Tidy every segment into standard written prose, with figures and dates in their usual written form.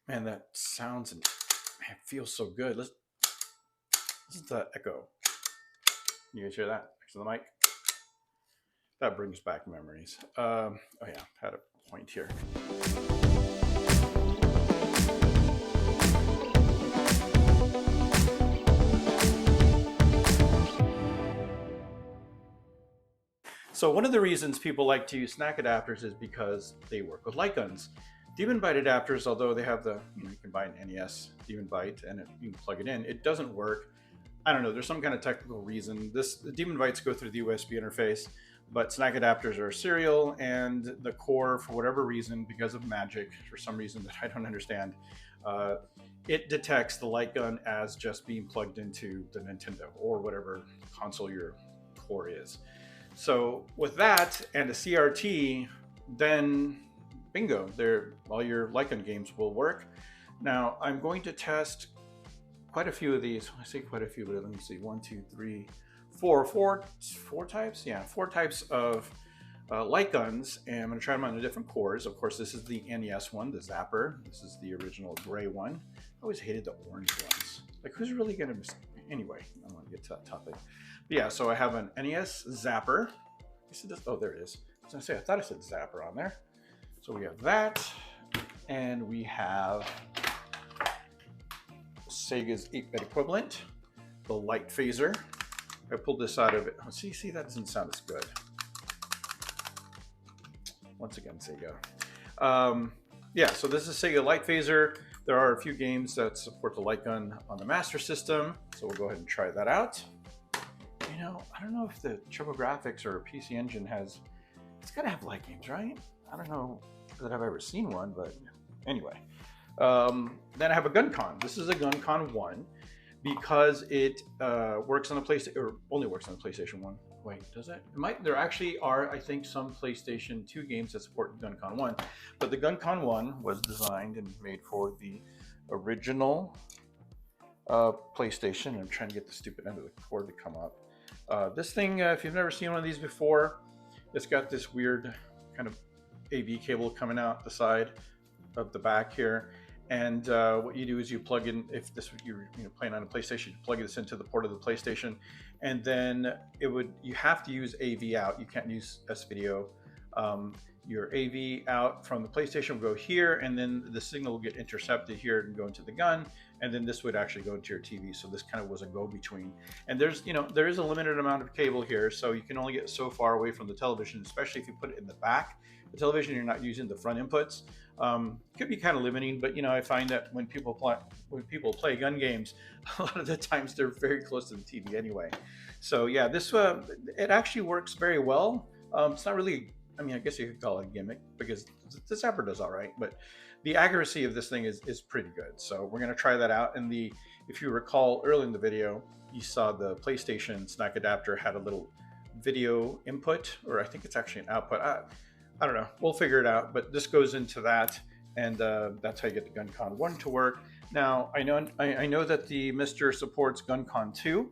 Man, that sounds and man, it feels so good. Listen to that echo. You guys hear that next to the mic? That brings back memories. Oh yeah, had a point here. So one of the reasons people like to use SNAC adapters is because they work with light guns. Demon Byte adapters, although they have the, you can buy an NES Demon Byte and you can plug it in, it doesn't work. I don't know, there's some kind of technical reason. The Demon Bytes go through the USB interface, but SNAC adapters are serial, and the core, for whatever reason, because of magic, for some reason that I don't understand, it detects the light gun as just being plugged into the Nintendo or whatever console your core is. So with that and a CRT, then bingo, all your light gun games will work. Now I'm going to test quite a few of these. I say quite a few, but let me see, 1, 2, 3, 4 types. Yeah, 4 types of light guns, and I'm going to try them on the different cores. Of course, this is the NES one, the Zapper. This is the original gray one. I always hated the orange ones. Like, who's really going to? Anyway, I don't want to get to that topic. But yeah, so I have an NES Zapper. Oh, there it is. I was going to say, I thought I said Zapper on there. So we have that, and we have Sega's 8-bit equivalent, the Light Phaser. I pulled this out of it. Oh, see, that doesn't sound as good. Once again, Sega. Yeah, so this is Sega Light Phaser. There are a few games that support the light gun on the Master System, so we'll go ahead and try that out. You know, I don't know if the TurboGrafx or PC Engine has, it's gotta have light games, right? I don't know that I've ever seen one, but anyway. Then I have a GunCon. This is a GunCon 1 because it works on the PlayStation, or only works on the PlayStation 1. Wait, does it? There actually are, I think, some PlayStation 2 games that support GunCon 1, but the GunCon 1 was designed and made for the original PlayStation. I'm trying to get the stupid end of the cord to come up. This thing, if you've never seen one of these before, it's got this weird kind of AV cable coming out the side of the back here, and what you do is you plug in, if this you're playing on a PlayStation, you plug this into the port of the PlayStation, and then you have to use AV out. You can't use S-video. Your AV out from the PlayStation will go here, and then the signal will get intercepted here and go into the gun, and then this would actually go into your TV. So this kind of was a go-between. And there is a limited amount of cable here, so you can only get so far away from the television, especially if you put it in the back. The television, you're not using the front inputs. Could be kind of limiting, but I find that when people play gun games, a lot of the times they're very close to the TV anyway. So yeah, this it actually works very well. It's not really, I mean, I guess you could call it a gimmick because the Zapper does all right, but the accuracy of this thing is pretty good. So we're going to try that out. And if you recall early in the video, you saw the PlayStation SNAC adapter had a little video input, or I think it's actually an output. I don't know. We'll figure it out. But this goes into that, and that's how you get the GunCon 1 to work. Now, I know that the MiSTer supports GunCon 2,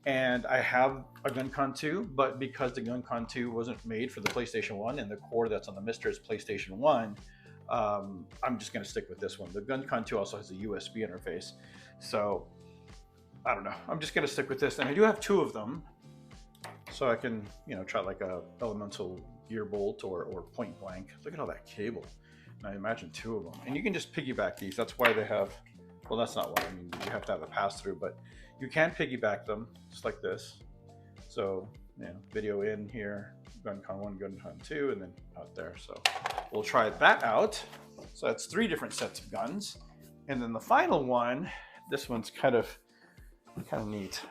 and I have a GunCon 2, but because the GunCon 2 wasn't made for the PlayStation 1, and the core that's on the MiSTer is PlayStation 1, I'm just going to stick with this one. The GunCon 2 also has a USB interface. So, I don't know. I'm just going to stick with this. And I do have 2 of them, so I can, try like a elemental gear bolt or point blank. Look at all that cable. And I imagine 2 of them. And you can just piggyback these. That's why they have, well, that's not why. I mean, you have to have a pass through, but you can piggyback them just like this. So, video in here, GunCon 1, GunCon 2, and then out there. So we'll try that out. So that's 3 different sets of guns. And then the final one, this one's kind of neat.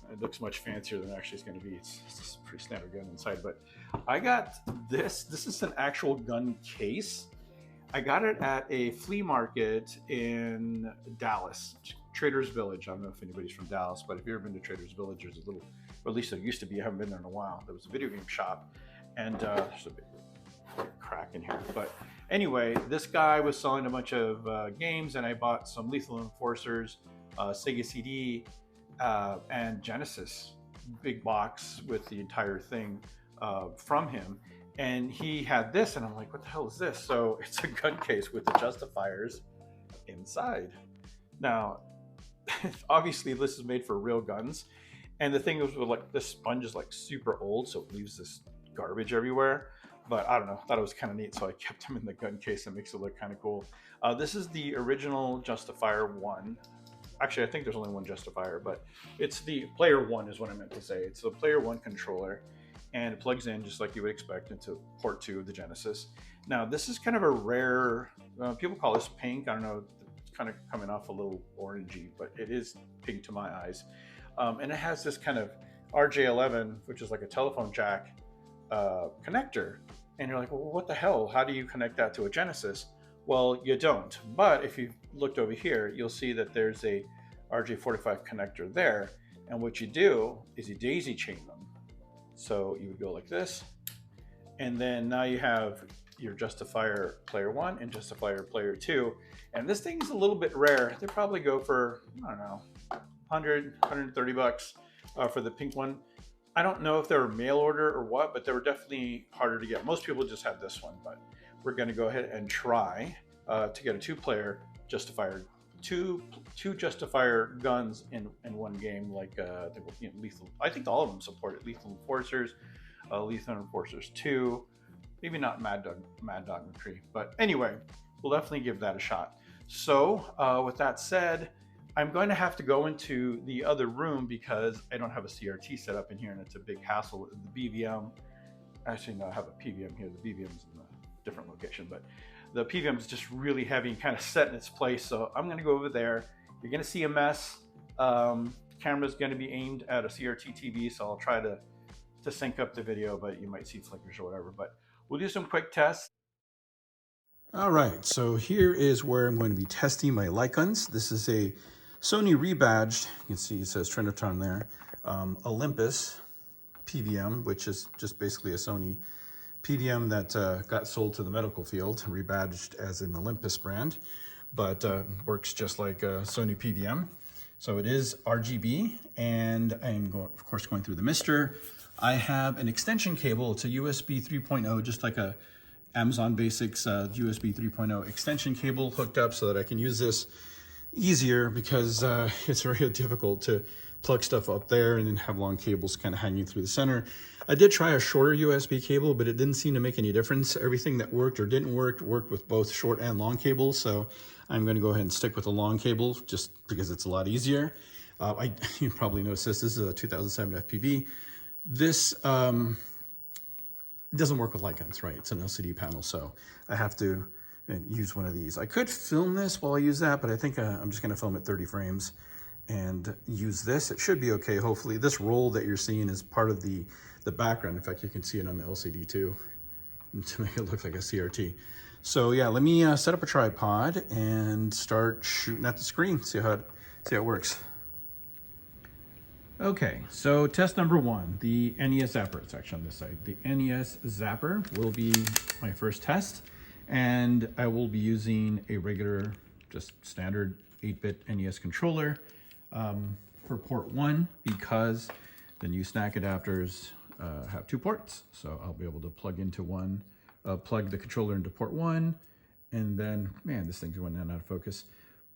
It looks much fancier than actually it's going to be. It's just a pretty standard gun inside, but I got this. This is an actual gun case. I got it at a flea market in Dallas, Trader's Village. I don't know if anybody's from Dallas, but if you've ever been to Trader's Village, there's a little, or at least there used to be, I haven't been there in a while. There was a video game shop, and there's a big crack in here. But anyway, this guy was selling a bunch of games, and I bought some Lethal Enforcers, SEGA CD, and Genesis, big box with the entire thing from him. and he had this, and I'm like, what the hell is this? So it's a gun case with the Justifiers inside. Now, obviously this is made for real guns, and the thing is with like this sponge is like super old, so it leaves this garbage everywhere. But I don't know, thought it was kind of neat, so I kept them in the gun case. It makes it look kind of cool. This is the original Justifier 1. Actually, I think there's only one Justifier, but it's the player 1 is what I meant to say. It's the player 1 controller, and it plugs in just like you would expect into port 2 of the Genesis. Now, this is kind of a rare, people call this pink. I don't know, it's kind of coming off a little orangey, but it is pink to my eyes. And it has this kind of RJ11, which is like a telephone jack connector. And you're like, well, what the hell? How do you connect that to a Genesis? Well, you don't. But if you looked over here, you'll see that there's a RJ45 connector there. And what you do is you daisy chain them. So you would go like this. And then now you have your Justifier Player 1 and Justifier Player 2. And this thing's a little bit rare. They probably go for, I don't know, 100, 130 bucks for the pink one. I don't know if they were mail order or what, but they were definitely harder to get. Most people just had this one, but we're going to go ahead and try to get a 2-player Justifier, two Justifier guns in one game. Like lethal. I think all of them support it. Lethal Enforcers, Lethal Enforcers 2, maybe not Mad Dog McCree, but anyway, we'll definitely give that a shot. So with that said, I'm going to have to go into the other room because I don't have a CRT set up in here, and it's a big hassle. The BVM, actually no, I have a PVM here. The BVM's in a different location, but the PVM is just really heavy and kind of set in its place. So I'm going to go over there. You're going to see a mess. Camera's going to be aimed at a CRT TV, so I'll try to sync up the video, but you might see flickers or whatever. But we'll do some quick tests. All right, so here is where I'm going to be testing my Lightguns. This is a Sony rebadged, you can see it says Trinitron there, Olympus PVM, which is just basically a Sony PVM that got sold to the medical field, rebadged as an Olympus brand, but works just like a Sony PVM. So it is RGB, and I'm of course going through the MiSTer. I have an extension cable. It's a USB 3.0, just like a Amazon Basics USB 3.0 extension cable hooked up so that I can use this easier, because it's very difficult to plug stuff up there and then have long cables kind of hanging through the center. I did try a shorter USB cable, but it didn't seem to make any difference. Everything that worked or didn't work worked with both short and long cables. So I'm going to go ahead and stick with the long cable just because it's a lot easier. You probably noticed this. This is a 2007 FPV. This doesn't work with Lightguns, right? It's an LCD panel, so I have to use one of these. I could film this while I use that, but I think I'm just going to film at 30 frames and use this. It should be okay, hopefully. This roll that you're seeing is part of the background. In fact, you can see it on the LCD too, to make it look like a CRT. So yeah, let me set up a tripod and start shooting at the screen, see how it works. Okay, so test number 1, the NES Zapper. It's actually on this side. The NES Zapper will be my first test, and I will be using a regular, just standard 8-bit NES controller for port 1, because the new SNAC adapters have 2 ports. So I'll be able to plug into one, plug the controller into port 1, and then, man, this thing's going out of focus.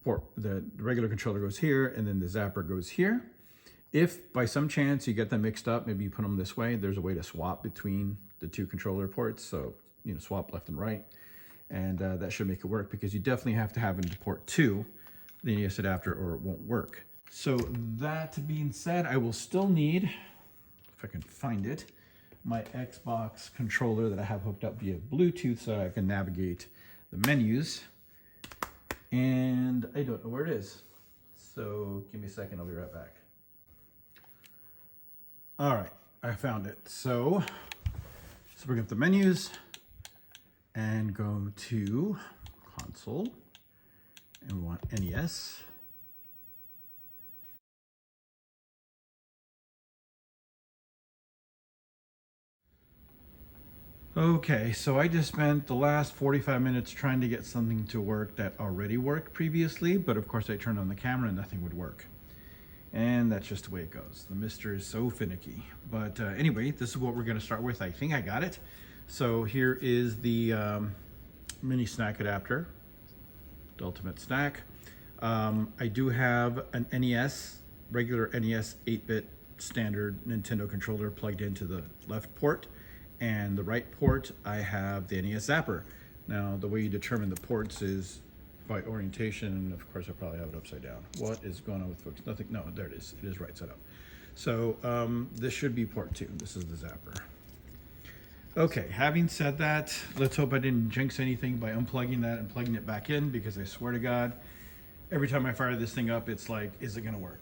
The regular controller goes here, and then the Zapper goes here. If by some chance you get them mixed up, maybe you put them this way, there's a way to swap between the 2 controller ports. So, swap left and right. And that should make it work, because you definitely have to have into port 2, the NES adapter, or it won't work. So that being said, I will still need, if I can find it, my Xbox controller that I have hooked up via Bluetooth so I can navigate the menus. And I don't know where it is. So give me a second, I'll be right back. All right, I found it. So let's bring up the menus and go to console, and we want NES. Okay, so I just spent the last 45 minutes trying to get something to work that already worked previously, but of course I turned on the camera and nothing would work. And that's just the way it goes. The MiSTer is so finicky. But anyway, this is what we're gonna start with. I think I got it. So here is the mini SNAC adapter, the ultimate SNAC. I do have an NES, regular NES 8-bit standard Nintendo controller plugged into the left port, and the right port I have the NES Zapper. Now the way you determine the ports is by orientation, and of course I probably have it upside down. What is going on with folks? Nothing. No, there it is. It is right side up. So this should be port 2. This is the Zapper. Okay, having said that, let's hope I didn't jinx anything by unplugging that and plugging it back in, because I swear to God, every time I fire this thing up, it's like, is it gonna work?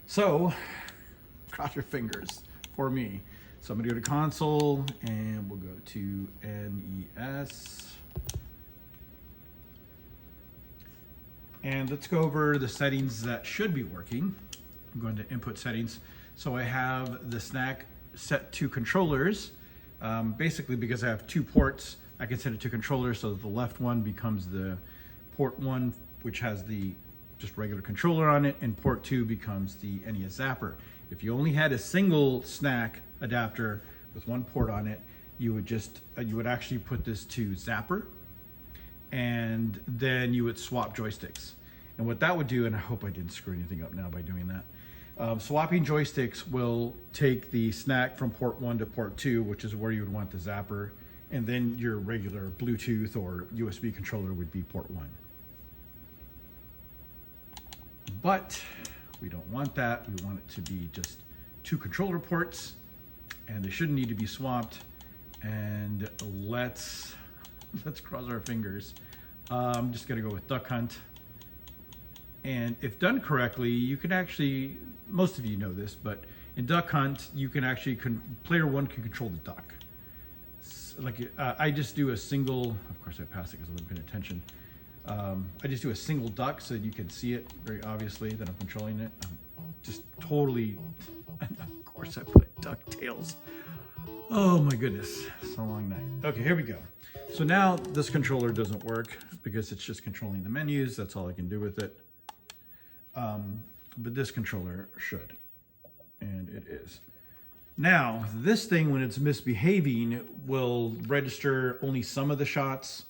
So, cross your fingers for me. So I'm gonna go to console and we'll go to NES. And let's go over the settings that should be working. I'm going to input settings. So I have the SNAC set to controllers. Basically, because I have 2 ports, I can set it to controllers, so that the left one becomes the port 1, which has the just regular controller on it, and port 2 becomes the NES Zapper. If you only had a single SNAC adapter with 1 port on it, you would just you would actually put this to Zapper, and then you would swap joysticks. And what that would do, and I hope I didn't screw anything up now by doing that, swapping joysticks will take the SNAC from port 1 to port 2, which is where you would want the Zapper, and then your regular Bluetooth or USB controller would be port 1. But we don't want that. We want it to be just 2 controller ports, and they shouldn't need to be swapped. And let's cross our fingers. I'm just gonna go with Duck Hunt. And if done correctly, you can actually, most of you know this, but in Duck Hunt, you can actually, player 1 can control the duck. Like I just do a single, of course I passed it because I wasn't paying attention. I just do a single duck so that you can see it very obviously that I'm controlling it. I'm just totally, of course I put DuckTales. Oh my goodness, it's a long night. Okay, here we go. So now this controller doesn't work because it's just controlling the menus. That's all I can do with it. But this controller should, and it is. Now, this thing, when it's misbehaving, will register only some of the shots.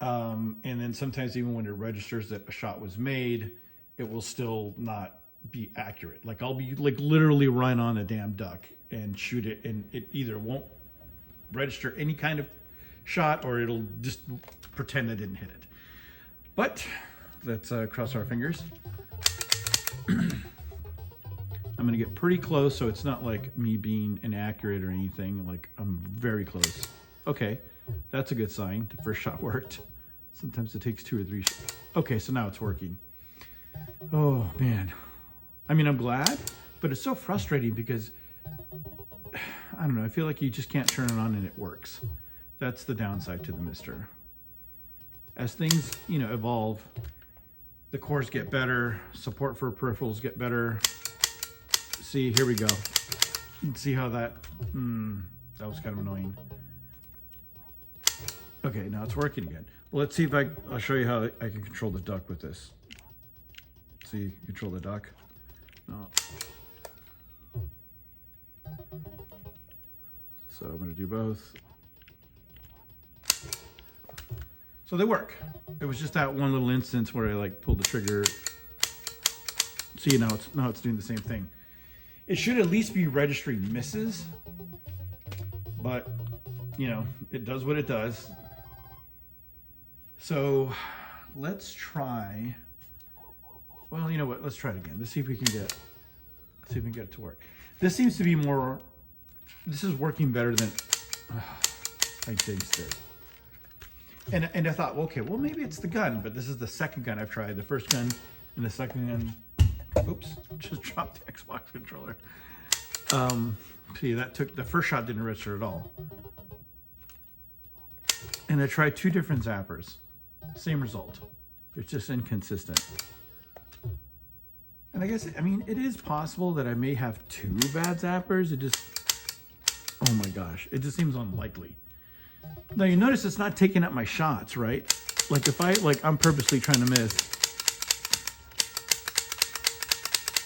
And then sometimes even when it registers that a shot was made, it will still not be accurate. Like I'll be like literally run on a damn duck and shoot it, and it either won't register any kind of shot or it'll just pretend I didn't hit it. But let's cross our fingers. I'm gonna get pretty close so it's not like me being inaccurate or anything. Like I'm very close. Okay, that's a good sign. The first shot worked. Sometimes it takes 2 or 3 shots. Okay, so now it's working. Oh man. I mean, I'm glad, but it's so frustrating because I don't know, I feel like you just can't turn it on and it works. That's the downside to the MiSTer. As things, you know, evolve, the cores get better, support for peripherals get better. See, here we go. You can see how that was kind of annoying. Okay, now it's working again. Well, let's see if I'll show you how I can control the duck with this. See, control the duck. No. So I'm gonna do both. So they work. It was just that one little instance where I like pulled the trigger. See, now it's doing the same thing. It should at least be registering misses, but you know, it does what it does. So let's try, well, you know what, let's try it again. Let's see if we can get it to work. This seems to be more, this is working better than I jinxed it. And I thought, well, okay, well, maybe it's the gun, but this is the second gun I've tried. The first gun and the second gun, oops, just dropped the Xbox controller. See, the first shot didn't register at all. And I tried 2 different zappers, same result. It's just inconsistent. And I guess, I mean, it is possible that I may have 2 bad zappers. It just, oh my gosh, it just seems unlikely. Now you notice it's not taking up my shots, right? Like if I'm purposely trying to miss,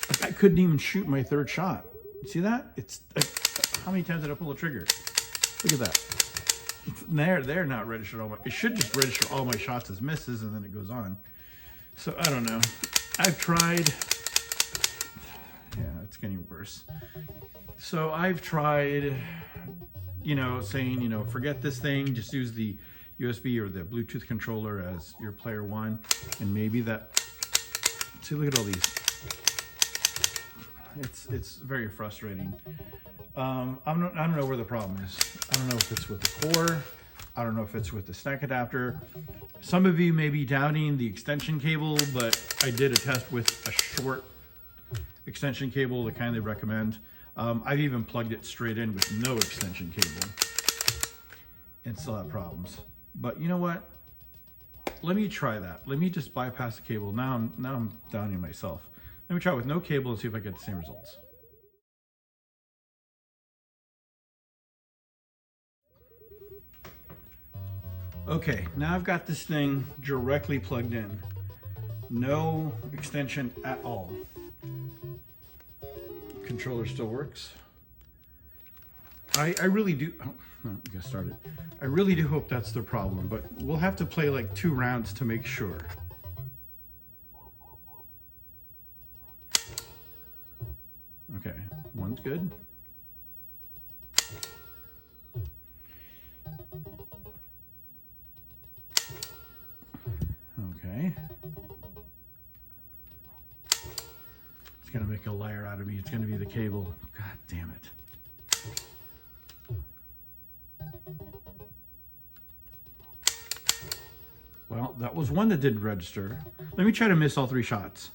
like I couldn't even shoot my 3rd shot. You see that? It's like, how many times did I pull the trigger? Look at that. They're not registered all my, it should just register all my shots as misses and then it goes on. So I don't know. I've tried, yeah, it's getting worse. So I've tried, you know, saying, you know, forget this thing, just use the USB or the Bluetooth controller as your player one, and maybe that, see, look at all these. It's very frustrating. I don't know where the problem is. I don't know if it's with the core. I don't know if it's with the SNAC adapter. Some of you may be doubting the extension cable, but I did a test with a short extension cable, the kind they recommend. I've even plugged it straight in with no extension cable and still have problems. But you know what? Let me try that. Let me just bypass the cable. Now I'm doubting myself. Let me try it with no cable and see if I get the same results. Okay, now I've got this thing directly plugged in. No extension at all. Controller still works. I really do, oh, no, I got started. I really do hope that's the problem, but we'll have to play like 2 rounds to make sure. Okay, one's good. Okay. It's gonna make a liar out of me. It's gonna be the cable. God damn it. Well, that was one that didn't register. Let me try to miss all 3 shots.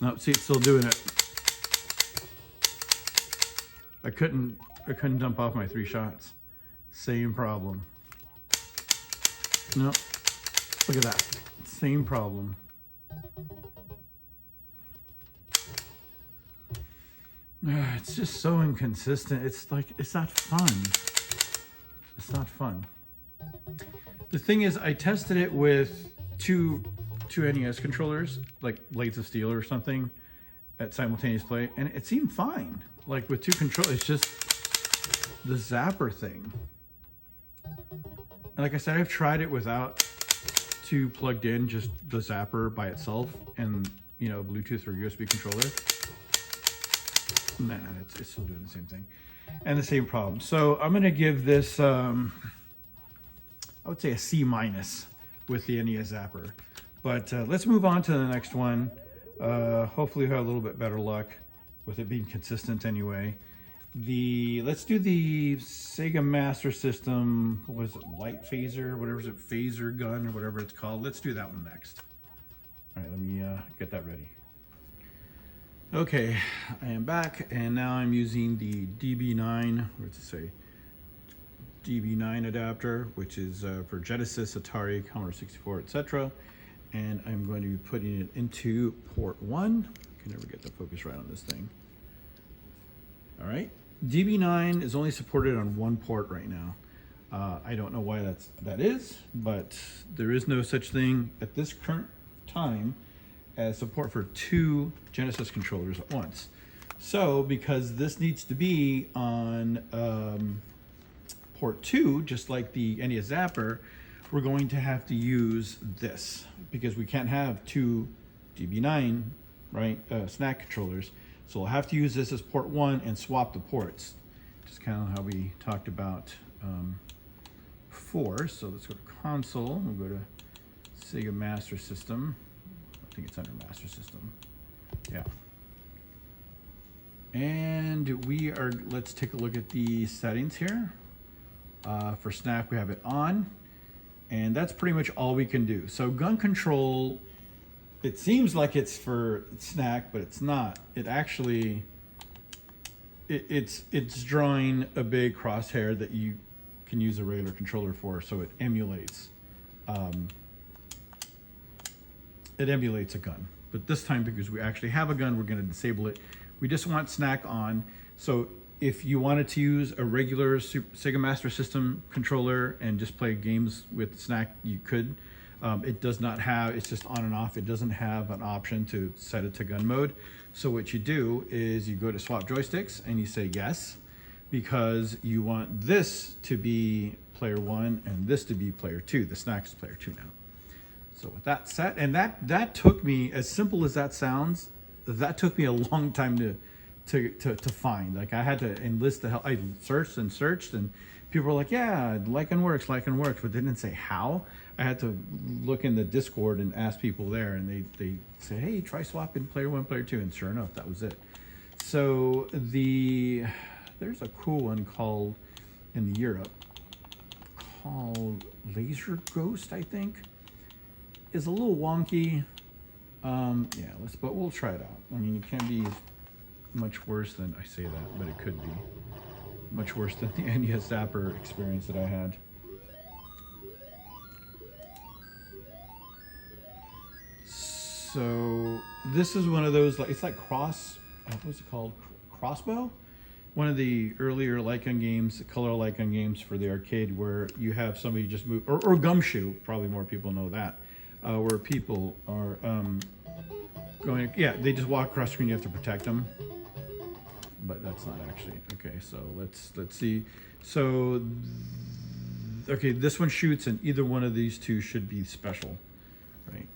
No, see, it's still doing it. I couldn't dump off my 3 shots. Same problem. No, look at that. Same problem. It's just so inconsistent. It's like, it's not fun. It's not fun. The thing is, I tested it with two NES controllers, like Blades of Steel or something, at simultaneous play, and it seemed fine. Like with 2 controllers, it's just the Zapper thing. And like I said, I've tried it without 2 plugged in, just the Zapper by itself, and you know, Bluetooth or USB controller. Nah, it's still doing the same thing, and the same problem. So I'm gonna give this, I would say a C- with the NES Zapper. But let's move on to the next one. Hopefully we'll have a little bit better luck with it being consistent anyway. Let's do the Sega Master System, what was it, Light Phaser, whatever is it, Phaser gun or whatever it's called. Let's do that one next. All right, let me get that ready. Okay, I am back, and now I'm using the DB9, what's it say? DB9 adapter, which is for Genesis, Atari, Commodore 64, etc. And I'm going to be putting it into port 1. I can never get the focus right on this thing. All right, DB9 is only supported on 1 port right now. I don't know why that is, but there is no such thing at this current time as support for 2 Genesis controllers at once. So because this needs to be on port 2, just like the NES Zapper, we're going to have to use this because we can't have 2 DB9, right, SNAC controllers. So we'll have to use this as port 1 and swap the ports. Just kind of how we talked about before. So let's go to console. We'll go to Sega Master System. I think it's under Master System. Yeah. And let's take a look at the settings here. For SNAC, we have it on, and that's pretty much all we can do. So gun control, it seems like it's for SNAC, but it's not. It actually, it's drawing a big crosshair that you can use a regular controller for, so it emulates a gun. But this time, because we actually have a gun, we're going to disable it. We just want SNAC on. So if you wanted to use a regular Sega Master System controller and just play games with SNAC, you could. It does not have, it's just on and off. It doesn't have an option to set it to gun mode. So what you do is you go to swap joysticks and you say yes. because you want this to be player 1 and this to be player 2. The SNAC is player 2 now. So with that set, and that took me, as simple as that sounds, that took me a long time to find. Like I had to enlist the help. I searched, and people were like, yeah, Lightgun works, but they didn't say how. I had to look in the Discord and ask people there, and they say, hey, try swapping player 1, player 2, and sure enough, that was it. So there's a cool one called, in Europe, called Laser Ghost, I think. Is a little wonky. Yeah, but we'll try it out. I mean, it can't be much worse than, I say that, but it could be much worse than the NES Zapper experience that I had. So this is one of those, like, it's like what's it called? Crossbow? One of the earlier Lightgun games, color Lightgun games for the arcade, where you have somebody just move, or Gumshoe, probably more people know that, where people are going, yeah, they just walk across the screen, you have to protect them. But that's not actually, okay, so let's see. So, okay, this one shoots, and either one of these two should be special, right?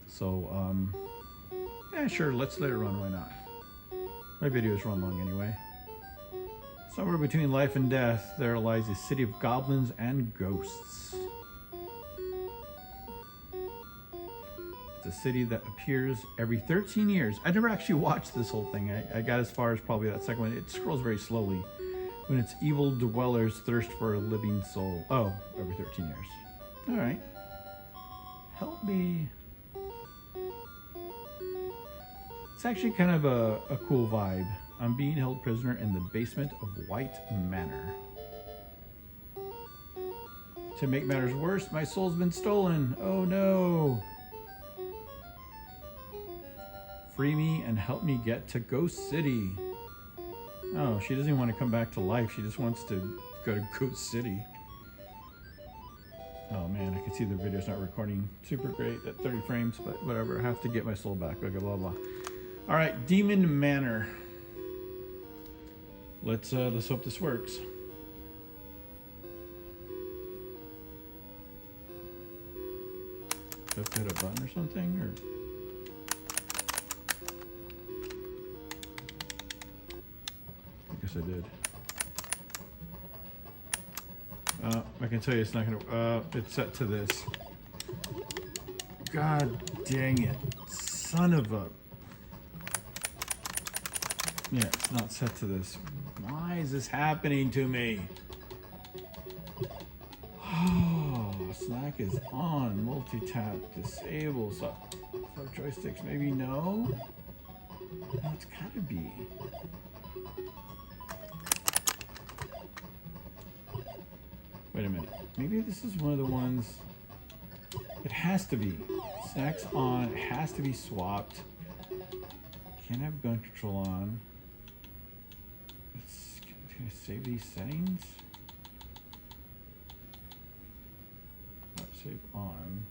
So, yeah, sure, let's let it run, why not? My videos run long anyway. Somewhere between life and death, there lies a city of goblins and ghosts. It's a city that appears every 13 years. I never actually watched this whole thing. I got as far as probably that second one. It scrolls very slowly. When its evil dwellers thirst for a living soul. Oh, every 13 years. All right. Help me. It's actually kind of a cool vibe. I'm being held prisoner in the basement of White Manor. To make matters worse, my soul's been stolen. Oh no. Free me and help me get to Ghost City. Oh, she doesn't even want to come back to life. She just wants to go to Ghost City. Oh man, I can see the video's not recording super great at 30 frames, but whatever. I have to get my soul back. Okay, blah, blah. All right, Demon Manor. Let's hope this works. Do I have to hit a button or something, or? I guess I did. I can tell you it's not gonna, it's set to this. God dang it. Son of a... Yeah, it's not set to this. Why is this happening to me? Oh, SNAC is on. Multi-tap, disable. So joysticks, maybe no? No, it's gotta be. Wait a minute. Maybe this is one of the ones. It has to be. SNAC's on. It has to be swapped. Can't have gun control on. Let's save these settings. Save on.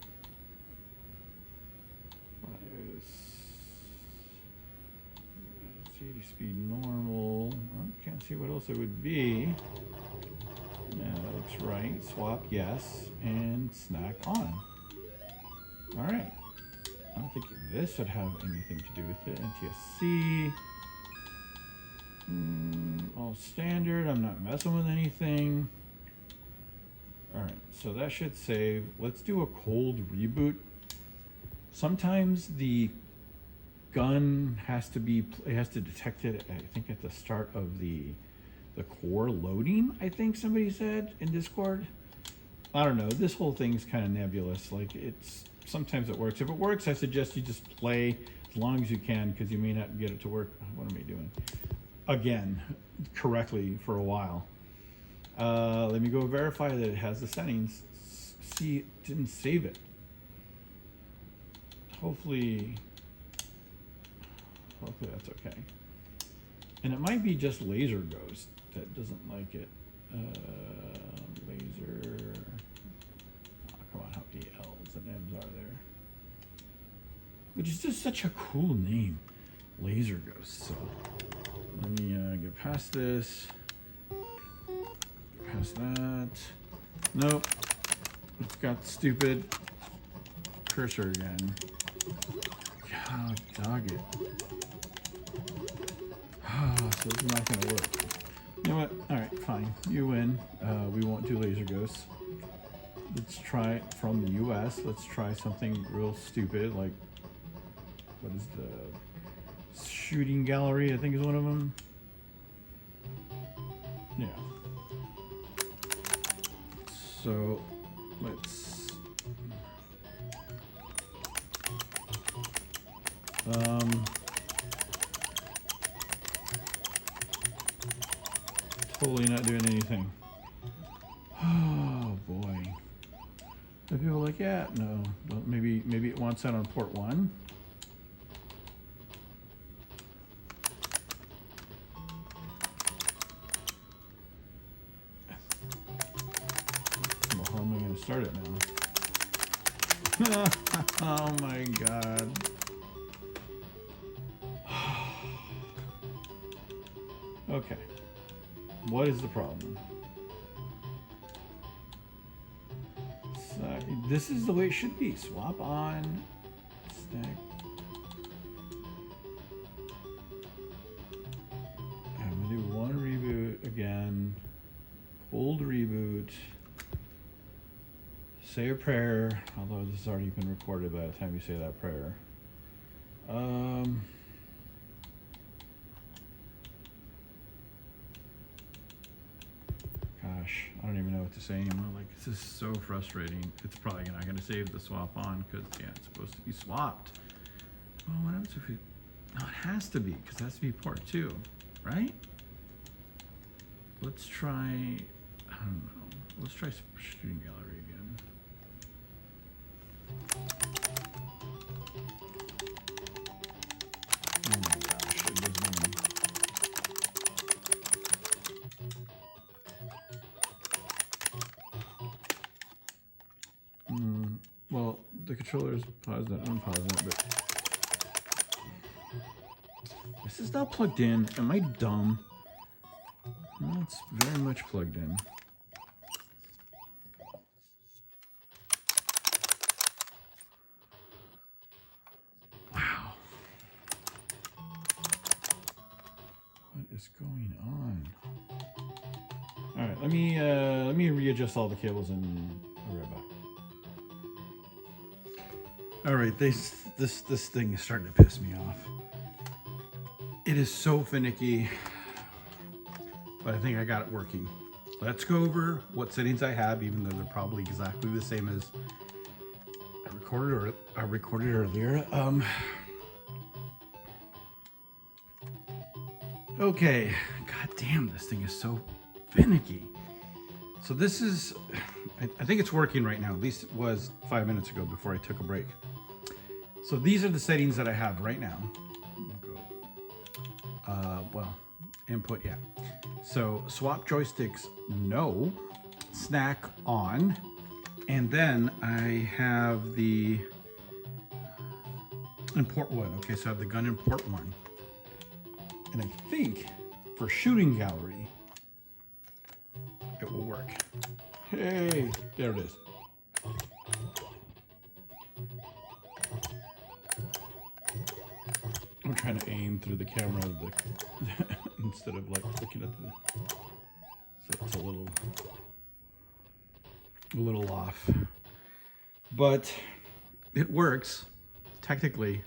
CD speed normal. Can't see what else it would be. Yeah, that looks right. Swap, yes. And SNAC on. Alright. I don't think this would have anything to do with it. NTSC. All standard. I'm not messing with anything. Alright, so that should save. Let's do a cold reboot. Sometimes the gun has to be, it has to detect it, I think, at the start of the core loading, I think somebody said in Discord. I don't know, this whole thing's kind of nebulous. Like, it's, sometimes it works. If it works, I suggest you just play as long as you can, because you may not get it to work. What am I doing? Again, correctly for a while. Let me go verify that it has the settings. See, it didn't save it. Hopefully that's okay. And it might be just Laser Ghost that doesn't like it. Laser. Oh, come on, how many L's and M's are there? Which is just such a cool name, Laser Ghost. So let me get past this. Press that. Nope. It's got the stupid cursor again. God, dog it. So it's not gonna work. You know what? Alright, fine. You win. We won't do laser ghosts. Let's try it from the US. Let's try something real stupid, like, what is the shooting gallery, I think is one of them. Yeah. So let's totally not doing anything. Oh boy. And people are like, yeah, no, maybe it wants that on port 1. Well, how am I going to start it now? Oh my god. Okay. What is the problem? So, this is the way it should be. Swap on. SNAC. I'm going to do one reboot again. Cold reboot. Say a prayer. Although this has already been recorded by the time you say that prayer. Gosh, I don't even know what to say anymore. Like, this is so frustrating. It's probably not going to save the swap on because, yeah, it's supposed to be swapped. Well, what happens if it... No, it has to be because it has to be port 2, right? Let's try... I don't know. Let's try shooting gallery again. Oh my gosh, it doesn't... Well, the controller is paused and unpaused, but this is not plugged in. Am I dumb? No, it's very much plugged in. Wow. What is going on? All right, let me readjust all the cables and I'll be right back. All right, this thing is starting to piss me off. It is so finicky, but I think I got it working. Let's go over what settings I have, even though they're probably exactly the same as I recorded earlier. Okay, god damn, this thing is so finicky. So this is, I think it's working right now. At least it was 5 minutes ago before I took a break. So these are the settings that I have right now. Well, input, yeah. So swap joysticks, no. SNAC on. And then I have the import 1. Okay, so I have the gun import 1. And I think for shooting gallery, it will work. Hey, there it is. I'm trying to aim through the camera instead of like looking at the, so it's a little off, but it works technically.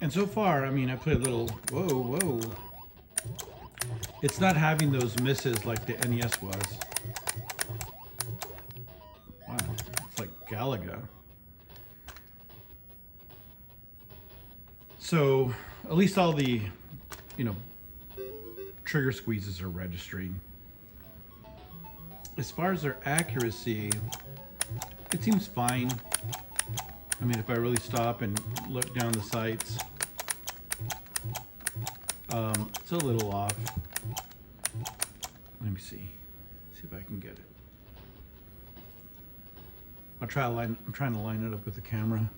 And so far, I mean, I played a little, whoa. It's not having those misses like the NES was. Wow, it's like Galaga. So at least all the, trigger squeezes are registering. As far as their accuracy, it seems fine. I mean, if I really stop and look down the sights, it's a little off. Let me see if I can get it. I'm trying to line it up with the camera.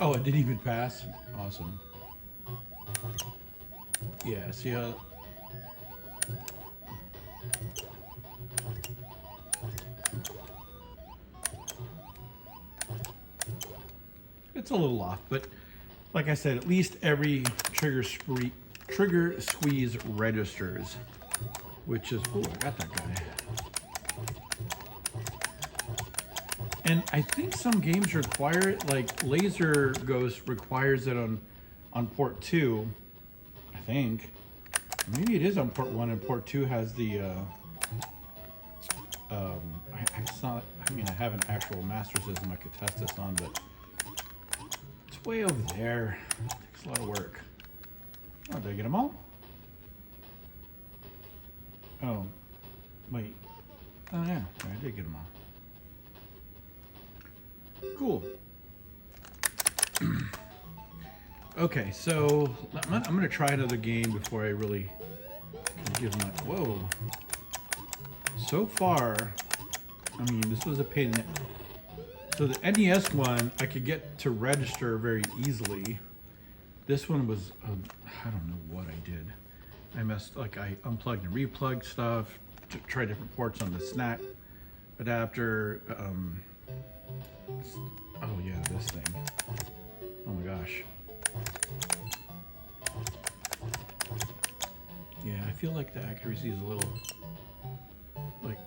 Oh, it didn't even pass? Awesome. Yeah, see how... It's a little off, but like I said, at least every trigger squeeze registers, which is... Oh, I got that guy. And I think some games require it, like Laser Ghost requires it on port 2, I think. Maybe it is on port 1 and port 2 has the, it's not, I mean, I have an actual Master System I could test this on, but it's way over there. It takes a lot of work. Oh, did I get them all? Oh, wait. Oh yeah, I did get them all. Cool. Okay, so I'm going to try another game before I really give my... Whoa. So far, I mean, this was a pain in the... So the NES one, I could get to register very easily. This one was, I don't know what I did. I messed, like I unplugged and replugged stuff, to try different ports on the SNAC adapter. Oh yeah, this thing. Oh my gosh. Yeah, I feel like the accuracy is a little, like,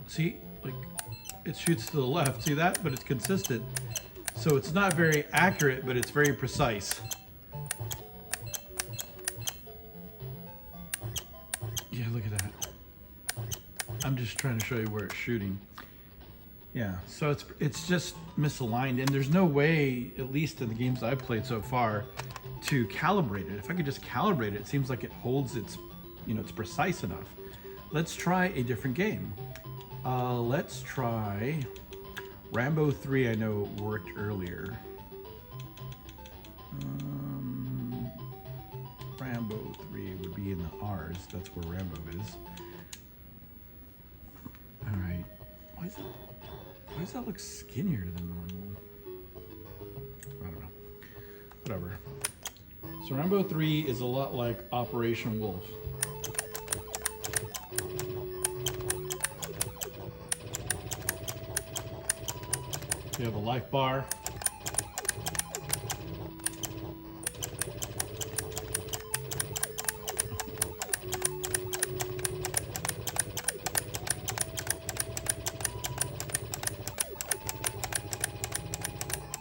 see, like, it shoots to the left, see that? But it's consistent. So it's not very accurate, but it's very precise. Yeah, look at that. I'm just trying to show you where it's shooting. Yeah, so it's just misaligned, and there's no way, at least in the games I've played so far, to calibrate it. If I could just calibrate it, it seems like it holds its, you know, it's precise enough. Let's try a different game. Let's try Rambo 3. I know it worked earlier. Rambo 3 would be in the R's. That's where Rambo is. All right. Why does that look skinnier than normal? I don't know. Whatever. So Rambo 3 is a lot like Operation Wolf. You have a life bar.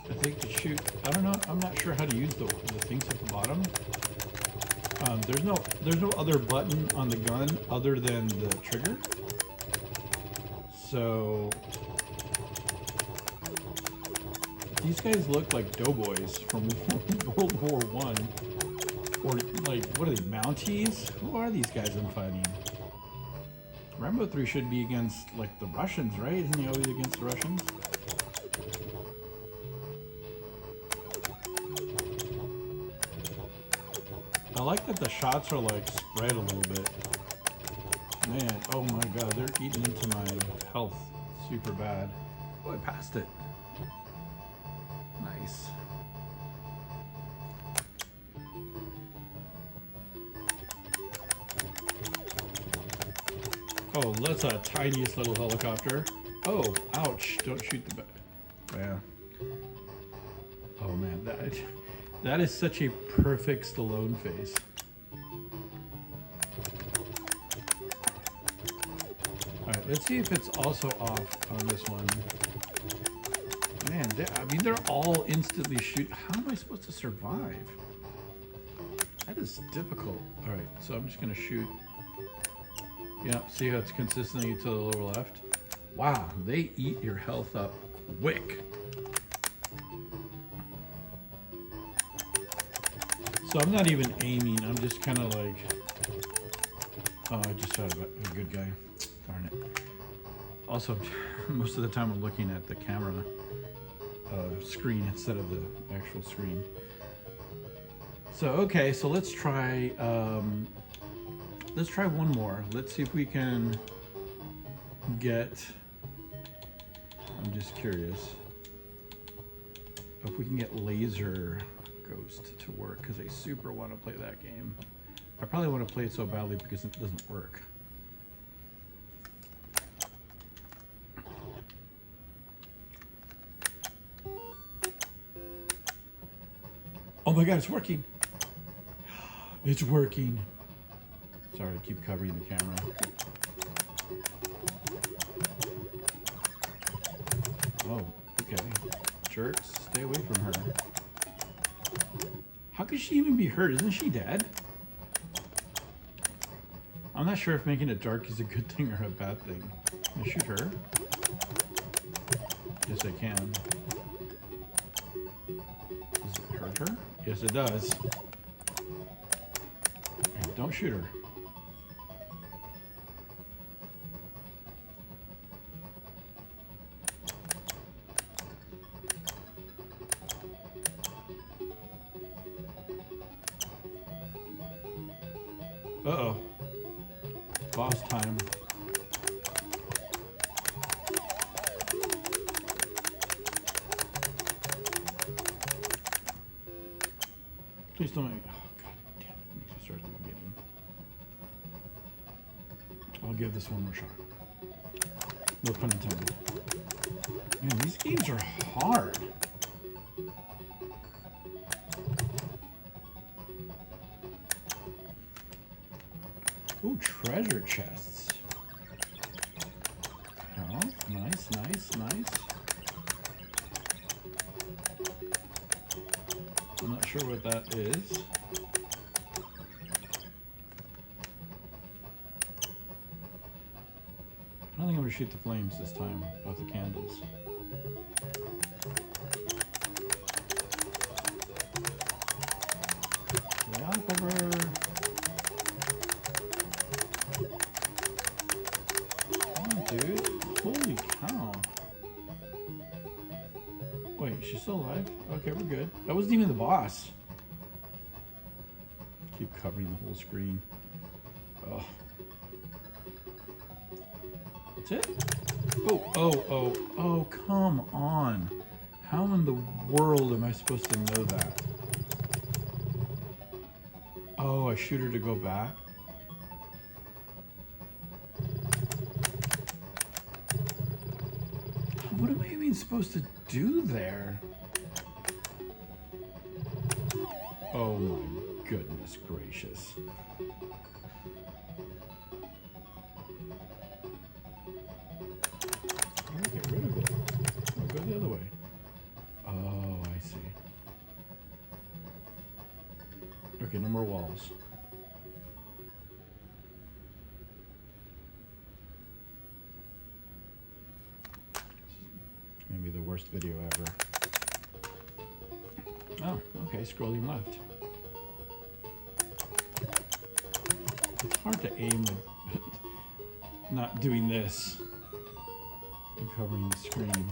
I think to shoot, I don't know, I'm not sure how to use the things at the bottom. There's no other button on the gun other than the trigger. So these guys look like doughboys from World War I. Or like, what are they, Mounties? Who are these guys I'm fighting? Rambo 3 should be against like the Russians, right? Isn't he always against the Russians? I like that the shots are like spread a little bit. Man, oh my god, they're eating into my health super bad. Oh, I passed it. Nice. Oh, that's a tiniest little helicopter. Oh, ouch, don't shoot the back. Yeah. Oh man, that is such a perfect Stallone face. Alright, let's see if it's also off on this one. Man, I mean, they're all instantly shoot. How am I supposed to survive? That is difficult. Alright, so I'm just gonna shoot. Yeah, see how it's consistently to the lower left? Wow, they eat your health up quick. So I'm not even aiming, I'm just kind of like, oh, I just shot a good guy. Darn it. Also, most of the time I'm looking at the camera screen instead of the actual screen. So, okay, so let's try one more. Let's see if we can get, I'm just curious. if we can get Laser Ghost to work, because I super want to play that game. I probably want to play it so badly because it doesn't work. Oh my god, it's working! It's working! Sorry, I keep covering the camera. Oh, okay. Jerks, stay away from her. How could she even be hurt? Isn't she dead? I'm not sure if making it dark is a good thing or a bad thing. Can I shoot her? Yes, I can. Does it hurt her? Yes, it does. Right, don't shoot her. Uh-oh. Boss time. Please don't make me. Oh, god damn it. Makes me start at the beginning. I'll give this one more shot. No pun intended. Man, these games are hard. Ooh, treasure chests. Oh, nice, nice, nice. I'm not sure what that is. I don't think I'm gonna shoot the flames this time, about the candles. Yeah, cover. Dude, holy cow. Wait, she's still alive? Okay, we're good. That wasn't even the boss. Keep covering the whole screen. Oh. That's it? Oh, come on. How in the world am I supposed to know that? Oh, I shoot her to go back? What am I even supposed to do there? Oh my goodness gracious. How do I get rid of it? Oh, go the other way. Oh, I see. Okay, no more walls. Maybe the worst video ever. Oh, okay, scrolling left. It's hard to aim with not doing this and covering the screen.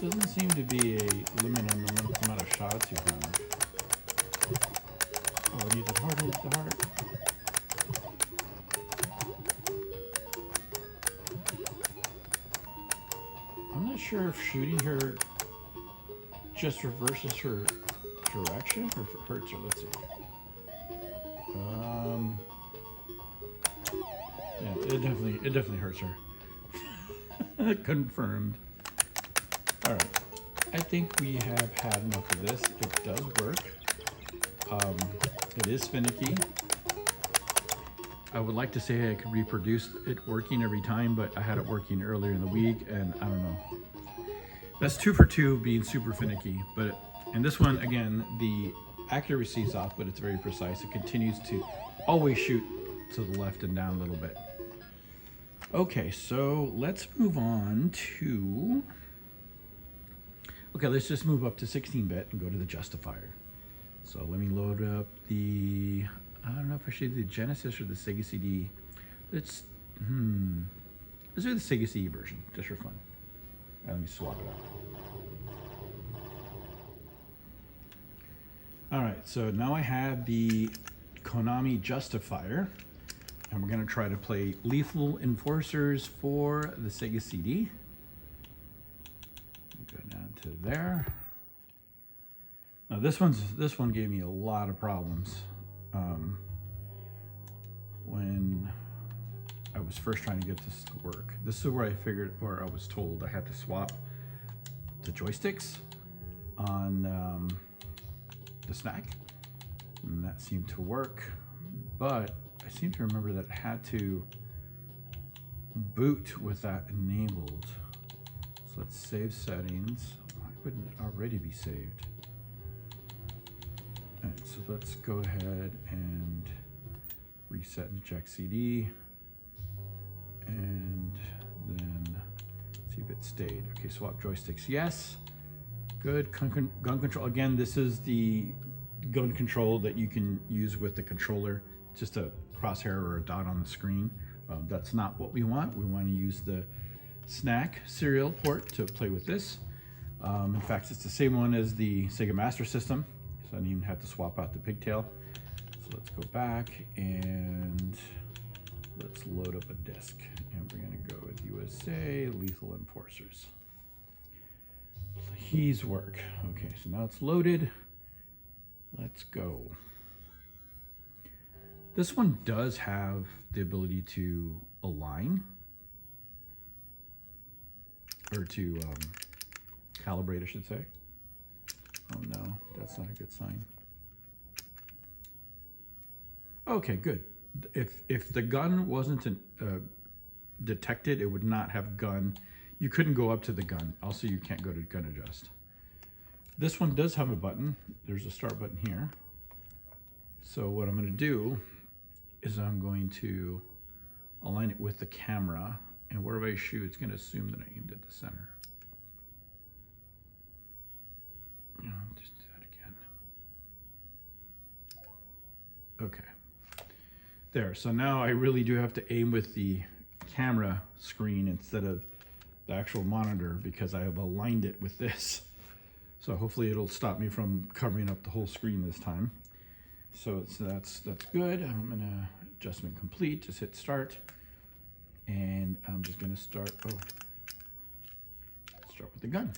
Doesn't seem to be a limit on the amount of shots you have. Oh, I need the heart, the heart. I'm not sure if shooting her just reverses her direction or if it hurts her. Let's see. Yeah, it definitely hurts her. Confirmed. All right. I think we have had enough of this. It does work. It is finicky. I would like to say I could reproduce it working every time, but I had it working earlier in the week, and I don't know. That's 2 for 2 being super finicky. But in this one, again, the accuracy is off, but it's very precise. It continues to always shoot to the left and down a little bit. Okay, so let's move on to... Okay, let's just move up to 16-bit and go to the Justifier. So let me load up the, I don't know if I should do the Genesis or the Sega CD. Let's do the Sega CD version, just for fun. Let me swap it out. All right, so now I have the Konami Justifier. And we're gonna try to play Lethal Enforcers for the Sega CD. Go down to there. Now this one gave me a lot of problems when I was first trying to get this to work. This is where I figured, or I was told I had to swap the joysticks on the SNAC, and that seemed to work, but I seem to remember that it had to boot with that enabled. So let's save settings. Why wouldn't it already be saved? All right, so let's go ahead and reset and check CD, and then see if it stayed. Okay, swap joysticks, yes. Good. Gun control. Again, this is the gun control that you can use with the controller. Just a crosshair or a dot on the screen. That's not what we want. We want to use the SNAC serial port to play with this. In fact, it's the same one as the Sega Master System, so I didn't even have to swap out the pigtail. So let's go back and let's load up a disc. And we're going to go with USA Lethal Enforcers. Please work. Okay, so now it's loaded. Let's go. This one does have the ability to align, or to calibrate, I should say. Oh no, that's not a good sign. Okay, good. If the gun wasn't detected, it would not have gun. You couldn't go up to the gun. Also, you can't go to gun adjust. This one does have a button. There's a start button here. So what I'm going to do is I'm going to align it with the camera, and wherever I shoot, it's going to assume that I aimed at the center. Just do that again. Okay. There. So now I really do have to aim with the camera screen instead of the actual monitor, because I have aligned it with this. So hopefully it'll stop me from covering up the whole screen this time. So that's good. I'm gonna adjustment complete, just hit start. And I'm just gonna start with the gun.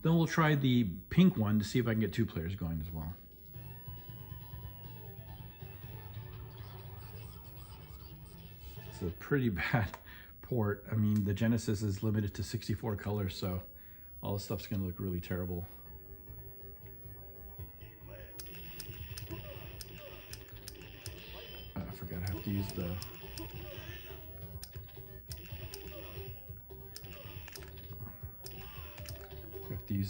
Then we'll try the pink one to see if I can get 2 players going as well. It's a pretty bad port. I mean, the Genesis is limited to 64 colors, so all the stuff's gonna look really terrible. I forgot I have to use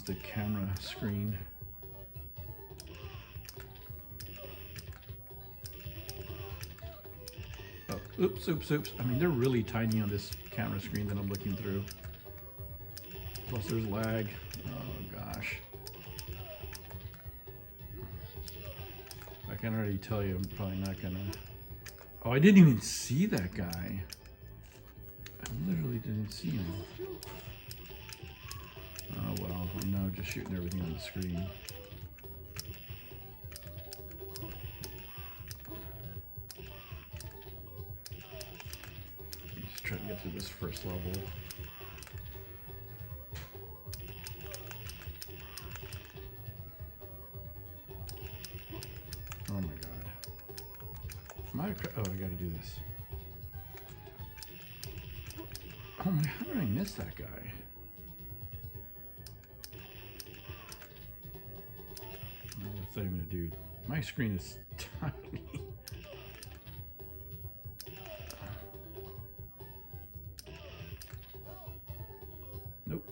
the camera screen. Oh, oops. I mean, they're really tiny on this camera screen that I'm looking through. Plus there's lag. Oh gosh. I can already tell you I'm probably not gonna... Oh, I didn't even see that guy. I literally didn't see him. Oh well, I'm now just shooting everything on the screen. Just trying to get through this first level. Oh my god. Oh, I gotta do this. Oh my, how did I miss that guy? No, that's not even a dude. My screen is tiny. Nope.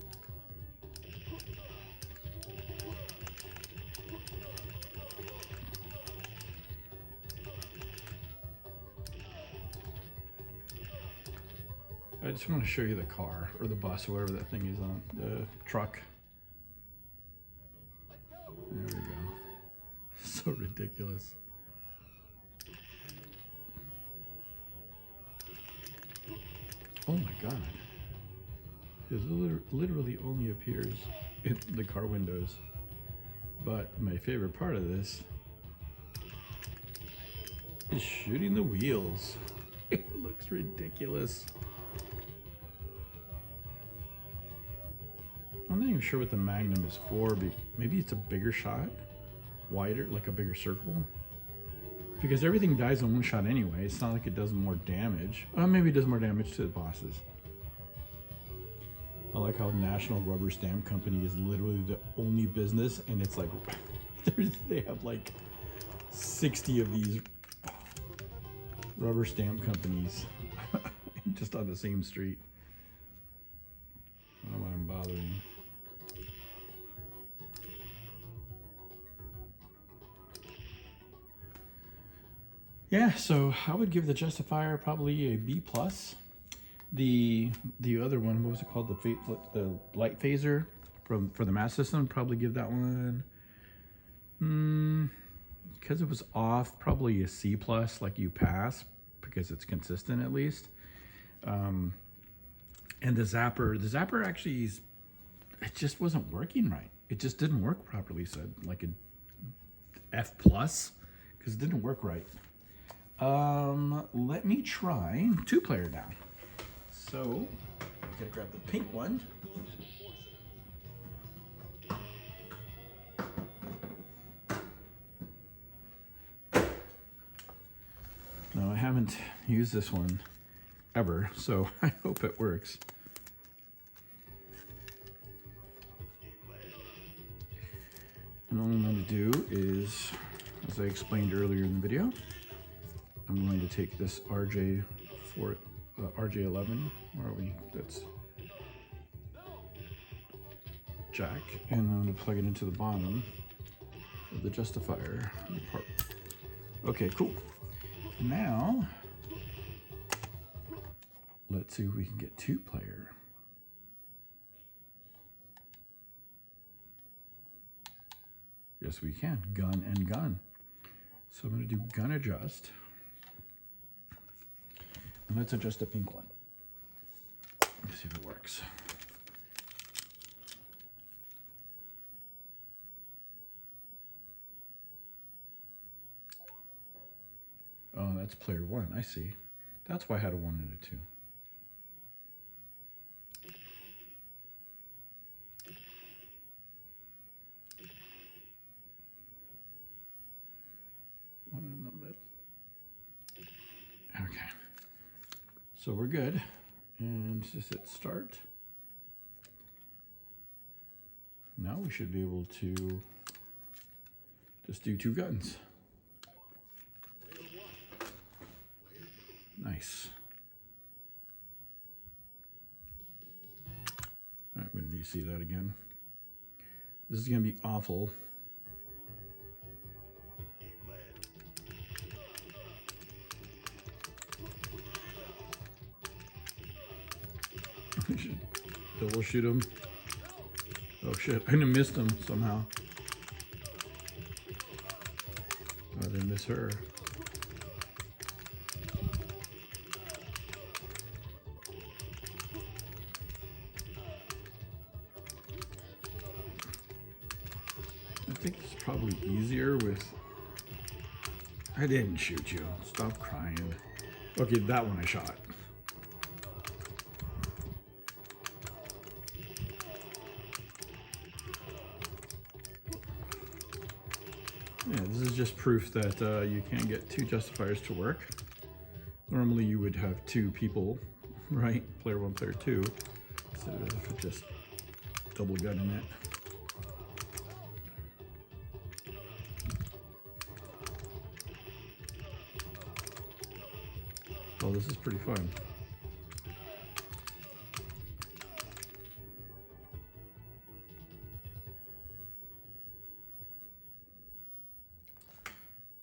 I just want to show you the car, or the bus, or whatever that thing is on, the truck. There we go. So ridiculous. Oh my god. It literally only appears in the car windows. But my favorite part of this is shooting the wheels. It looks ridiculous. I'm not even sure what the Magnum is for, but maybe it's a bigger shot, wider, like a bigger circle. Because everything dies in one shot anyway. It's not like it does more damage. Oh, maybe it does more damage to the bosses. I like how National Rubber Stamp Company is literally the only business, and it's like they have like 60 of these rubber stamp companies just on the same street. I don't know why I'm bothering. Yeah, so I would give the Justifier probably a B+. The other one, what was it called? The Light Phaser for the Master System, probably give that one, because it was off, probably a C+, like you pass, because it's consistent at least. And the Zapper actually it just wasn't working right. It just didn't work properly, so like a F+, because it didn't work right. Let me try 2-player now. So, I'm gonna grab the pink one. No, I haven't used this one ever, so I hope it works. And all I'm going to do is, as I explained earlier in the video, I'm going to take this RJ11. Where are we? That's jack, and I'm going to plug it into the bottom of the Justifier part. Okay, cool. Now, let's see if we can get 2-player. Yes, we can. Gun and gun. So I'm going to do gun adjust. And let's adjust the pink one. Let's see if it works. Oh, that's player 1. I see. That's why I had a 1 and a 2. One in the middle. Okay. So we're good. And just hit start. Now we should be able to just do 2 guns. Nice. All right, when do you see that again? This is going to be awful. I should double shoot him. Oh shit, I missed him somehow. I didn't miss her. I think it's probably easier with... I didn't shoot you. Stop crying. Okay, that one I shot. Yeah, this is just proof that you can't get 2 Justifiers to work. Normally you would have 2 people, right? Player 1, player 2, instead of just double gunning it. Oh, this is pretty fun.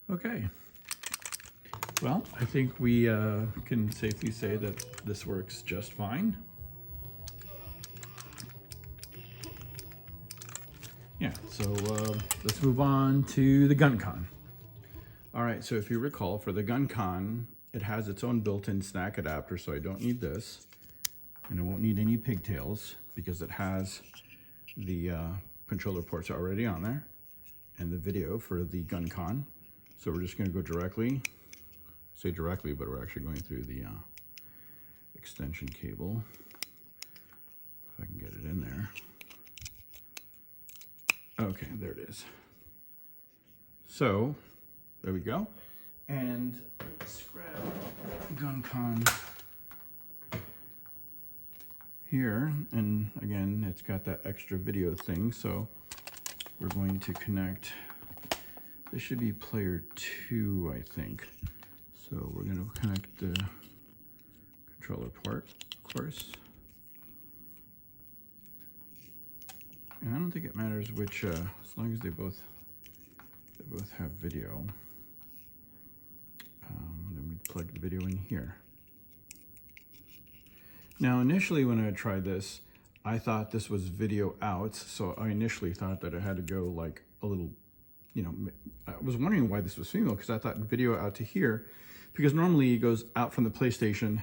Okay. Well, I think we can safely say that this works just fine. Yeah, so let's move on to the GunCon. All right, so if you recall, for the GunCon, it has its own built-in SNAC adapter, so I don't need this. And I won't need any pigtails because it has the controller ports already on there and the video for the GunCon. So we're just going to go directly say directly, but we're actually going through the extension cable. If I can get it in there. Okay, there it is. So, there we go. And let's grab GunCon here. And again, it's got that extra video thing. So we're going to connect, this should be player 2, I think. So we're going to connect the controller port, of course. And I don't think it matters which, as long as they both have video. Then we plug the video in here. Now, initially when I tried this, I thought this was video out. So I initially thought that it had to go like a little, you know, I was wondering why this was female, because I thought video out to here, because normally it goes out from the PlayStation.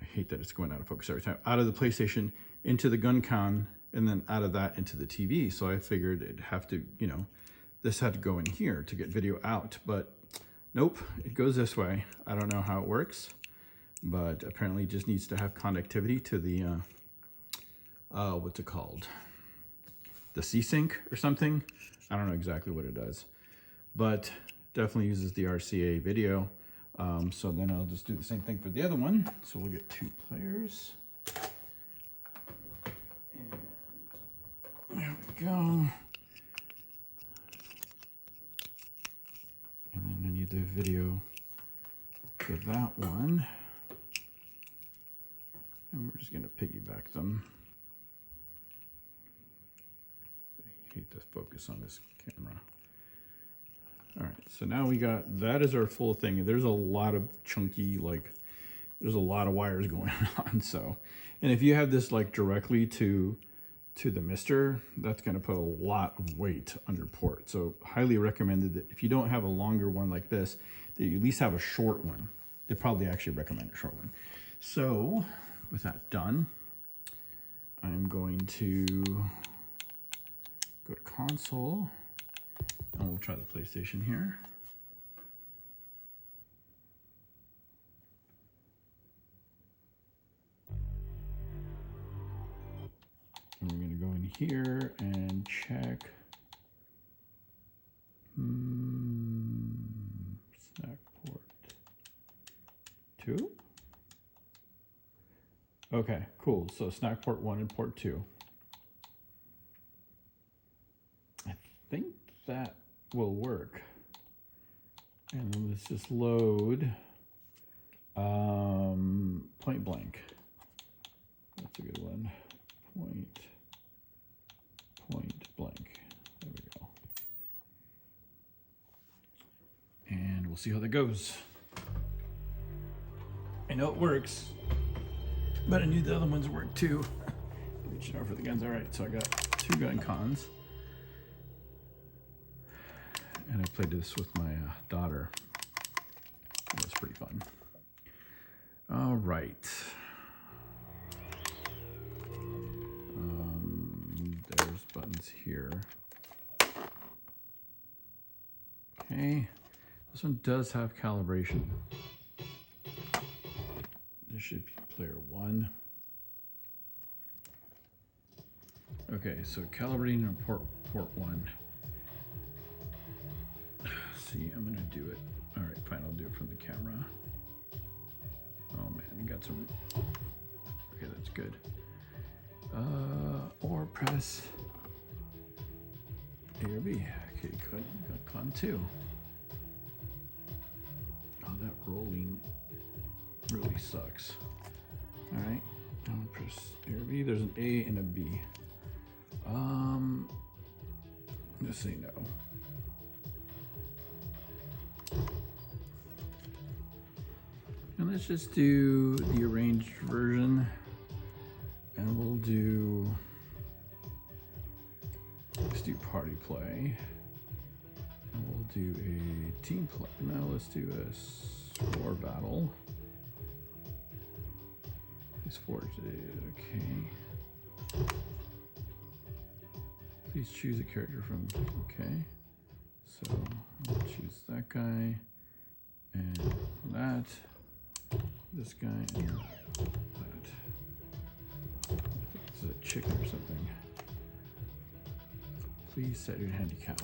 I hate that it's going out of focus every time. Out of the PlayStation into the GunCon, and then out of that into the TV. So I figured it'd have to, you know, this had to go in here to get video out, but nope, it goes this way. I don't know how it works, but apparently it just needs to have connectivity to the, what's it called? The C-Sync or something. I don't know exactly what it does, but definitely uses the RCA video. So then I'll just do the same thing for the other one. So we'll get 2 players. And there we go. And then I need the video for that one. And we're just going to piggyback them. I hate the focus on this camera. All right, so now we got, that is our full thing. There's a lot of chunky, like, there's a lot of wires going on. So, and if you have this like directly to the MiSTer, that's gonna put a lot of weight on your port. So highly recommended that if you don't have a longer one like this, that you at least have a short one. They probably actually recommend a short one. So with that done, I'm going to go to console. And we'll try the PlayStation here. And we're going to go in here and check SNAC port 2. Okay, cool. So SNAC port 1 and port 2. I think that will work. And then let's just load point blank. That's a good one. Point blank. There we go. And we'll see how that goes. I know it works, but I knew the other ones worked too. Reaching over for the guns. All right, so I got 2 GunCons. And I played this with my daughter. It was pretty fun. All right. There's buttons here. Okay. This one does have calibration. This should be player 1. Okay, so calibrating on port 1. See, I'm gonna do it. All right, fine, I'll do it from the camera. Oh man, you got some, okay, that's good. Or press A or B. Okay, GunCon 2. Oh, that rolling really sucks. All right, I'm gonna press A or B. There's an A and a B. Let's say no. And let's just do the arranged version, and we'll do, let's do party play, and we'll do a team play. Now let's do a score battle. Please forge it, okay. Please choose a character from, okay. So I'll choose that guy. and that, this guy, and that. I think this is a chicken or something. Please set your handicap.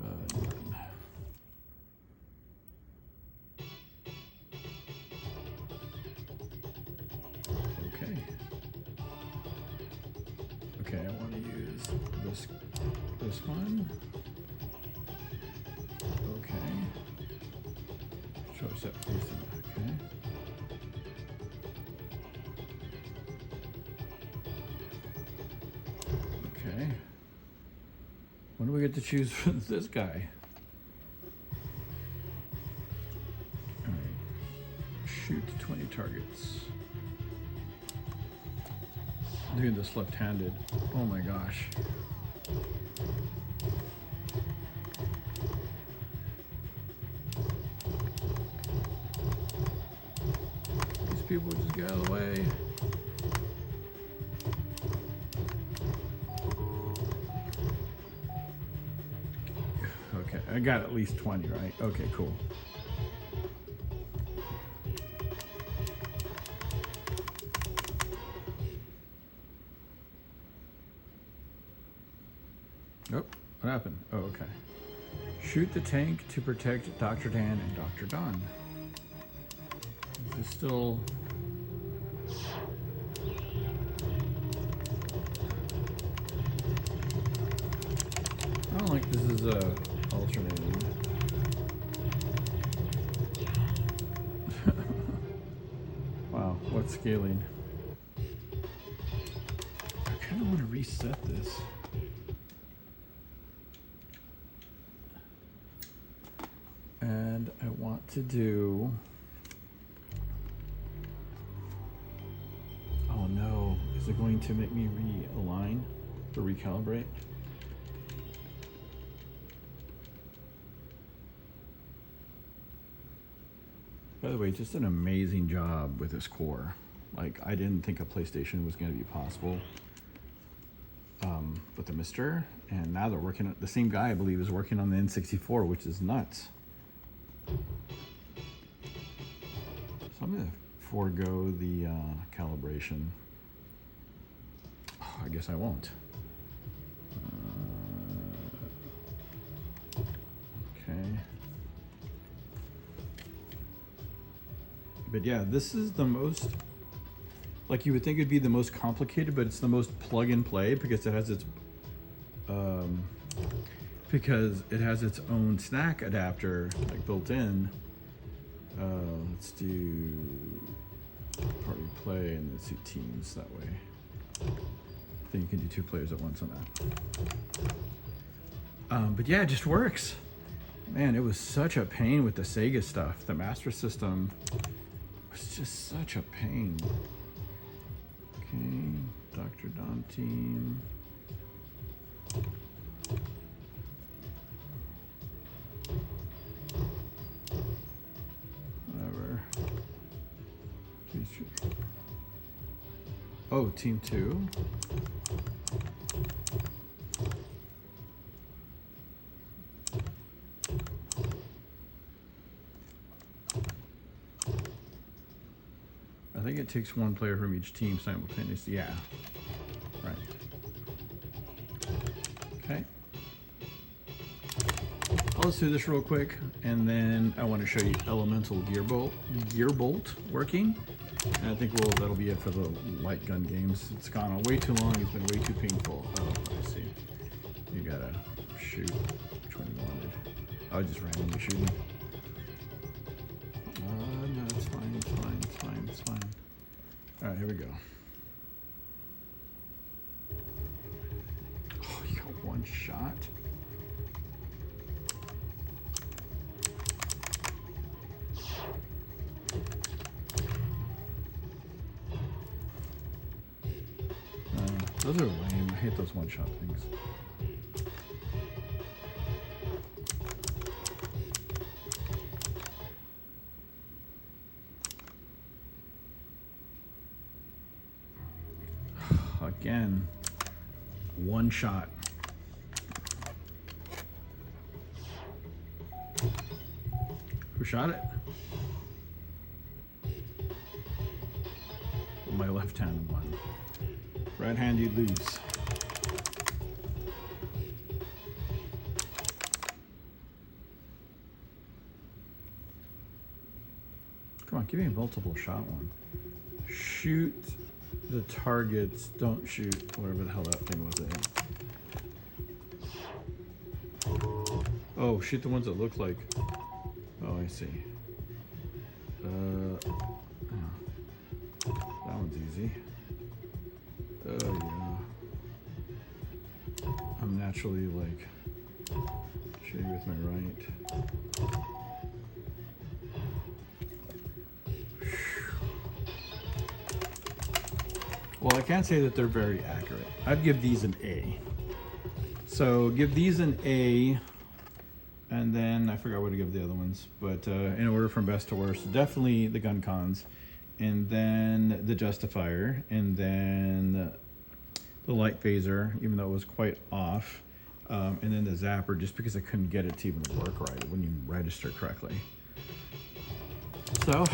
None. Okay. Okay, I want to use this one. Okay. Show set placement. Okay. Okay. When do we get to choose for this guy? All right. Shoot 20 targets. I'm doing this left-handed. Oh my gosh. These people just get out of the way. Okay, I got at least 20, right? Okay, cool. Oh, what happened? Oh, okay. Shoot the tank to protect Dr. Dan and Dr. Don. Is this still... I don't like this is alternating. Wow, what scaling? I kind of want to reset this. And I want to do... Oh no, is it going to make me realign or recalibrate? By the way, just an amazing job with this core. Like, I didn't think a PlayStation was going to be possible with the MiSTer, and now they're working on, the same guy I believe is working on the N64, which is nuts. So I'm going to forego the calibration. Oh, I guess I won't. Okay. But yeah, this is the most, like you would think it'd be the most complicated, but it's the most plug and play because it has its own SNAC adapter like built in. Let's do party play and let's do teams that way. I think you can do 2 players at once on that. But yeah, it just works. Man, it was such a pain with the Sega stuff. The Master System was just such a pain. Okay, Dr. Don team. Whatever. Please shoot. Oh, team 2. I think it takes 1 player from each team simultaneously. Yeah, right. Okay. I'll just do this real quick, and then I want to show you elemental gear bolt working. And I think that'll be it for the light gun games. It's gone on way too long. It's been way too painful. Oh, I see. You gotta shoot. Which one you wanted? I was just randomly shooting. No, it's fine. It's fine. It's fine. It's fine. All right, here we go. Oh, you got 1 shot. Those are lame. I hate those 1-shot things. Again, 1 shot. Who shot it. My left hand won. Right hand you lose. Come on, give me a multiple shot one. Shoot the targets, don't shoot whatever the hell that thing was. Oh, shoot the ones that look like. Oh, I see. Oh. That one's easy. Oh, yeah. I'm naturally like shooting with my right. Well, I can't say that they're very accurate. I'd give these an A. So give these an A, and then I forgot what to give the other ones, but in order from best to worst, definitely the GunCons, and then the Justifier, and then the Light Phaser, even though it was quite off, and then the Zapper, just because I couldn't get it to even work right. It wouldn't even register correctly. So,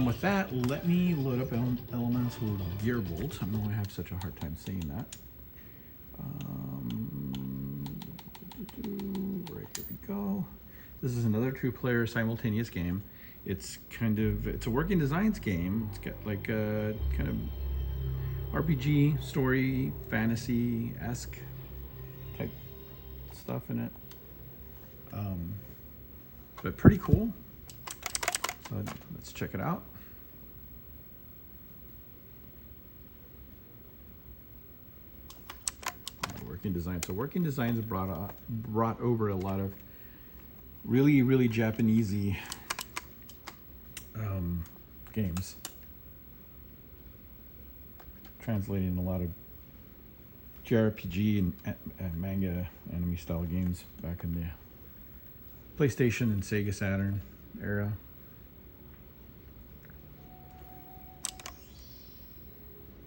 with that, let me load up Elemental Gearbolt. I don't know why I have such a hard time saying that. Right, here we go. This is another two-player simultaneous game. It's it's a working designs game. It's got like a kind of RPG, story, fantasy-esque type stuff in it. But pretty cool. So let's check it out. Working design. So working designs brought over a lot of really Japanesey games, translating a lot of JRPG and manga anime style games back in the PlayStation and Sega Saturn era.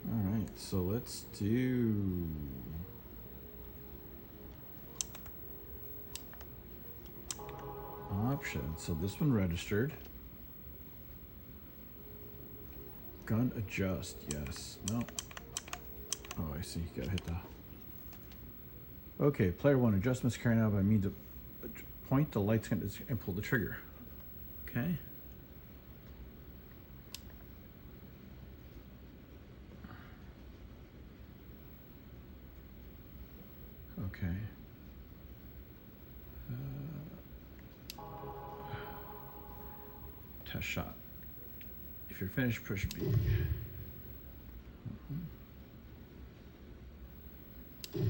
All right, so let's do options. So this one registered. Gun adjust, yes. No. Oh, I see. You gotta hit the. Okay, player one adjustments carried out by means of point the lights and pull the trigger. Okay. Okay. Test shot. If you're finished, push B. Yeah,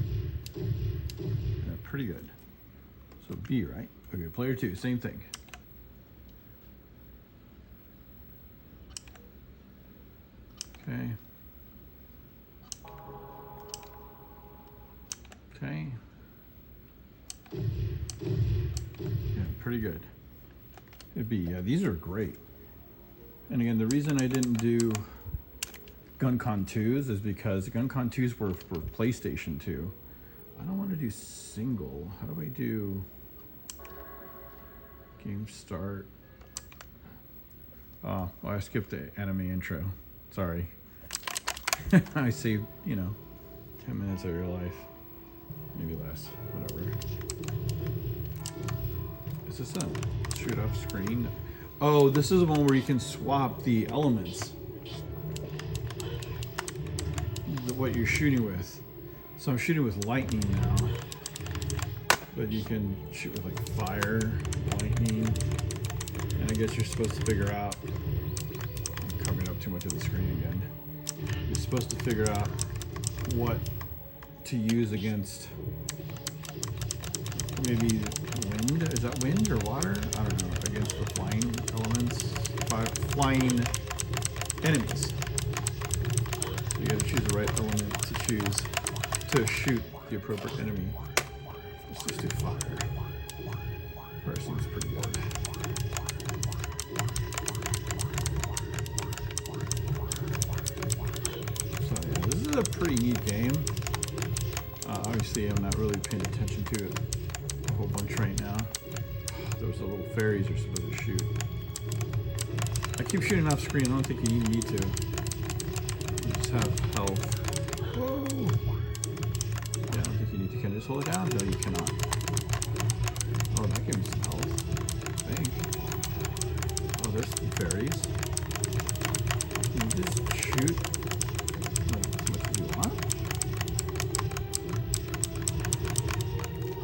pretty good. So B, right? Okay, player two, same thing. Okay. Okay. Yeah, pretty good. It'd be, yeah, these are great. And again, the reason I didn't do GunCon 2s is because GunCon 2s were for PlayStation 2. I don't want to do single. How do I do game start? Oh, well, I skipped the anime intro. Sorry. I saved, 10 minutes of your life. Maybe less, whatever. Is this a shoot off screen? Oh, this is the one where you can swap the elements. What you're shooting with. So I'm shooting with lightning now. But you can shoot with like fire, lightning. And I guess you're supposed to figure out, I'm covering up too much of the screen again. You're supposed to figure out what to use against maybe wind. Is that wind or water? I don't know. Against the flying elements, flying enemies. So you got to choose the right element to shoot the appropriate enemy. Let's just do fire. Fire seems pretty good. So yeah, this is a pretty neat game. Obviously, I'm not really paying attention to it a whole bunch right now. Those are little fairies you're supposed to shoot. I keep shooting off screen. I don't think you need me to. You just have health. Whoa! Yeah, I don't think you need to. Can I just hold it down? No, you cannot. Oh, that gives me some health. I think. Oh, there's some fairies. Can you just shoot like as much as you want?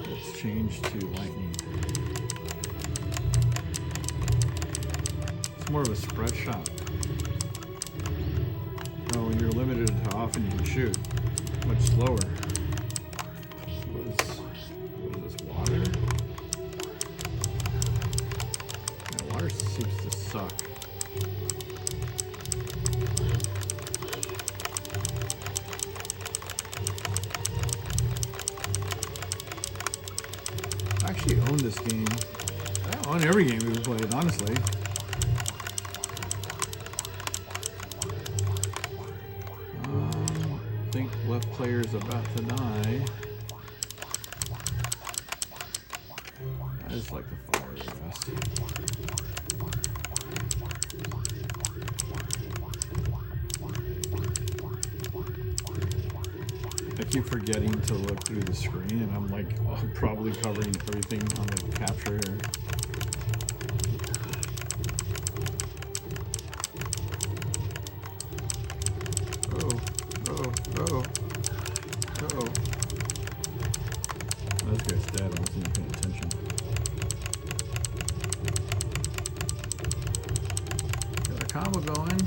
Let's change to lightning. It's more of a spread shot. Oh, when you're limited to how often you can shoot, much slower. What is this, water? Yeah, water seems to suck. I actually own this game. I own every game we've played, honestly. I think left player's about to die. I just like the fire the best. I keep forgetting to look through the screen, and I'm like probably covering everything on the capture here. Uh-oh. This guy's dead. I wasn't even paying attention. Got a combo going.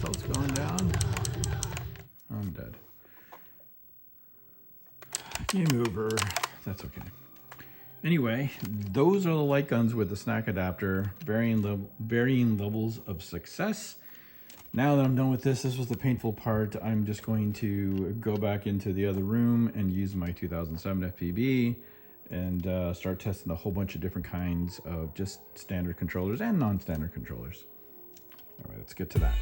Salt's going down. I'm dead. Game over. That's okay. Anyway, those are the light guns with the SNAC adapter, varying levels of success. Now that I'm done with this was the painful part. I'm just going to go back into the other room and use my 2007 FPV and start testing a whole bunch of different kinds of just standard controllers and non-standard controllers. All right, let's get to that.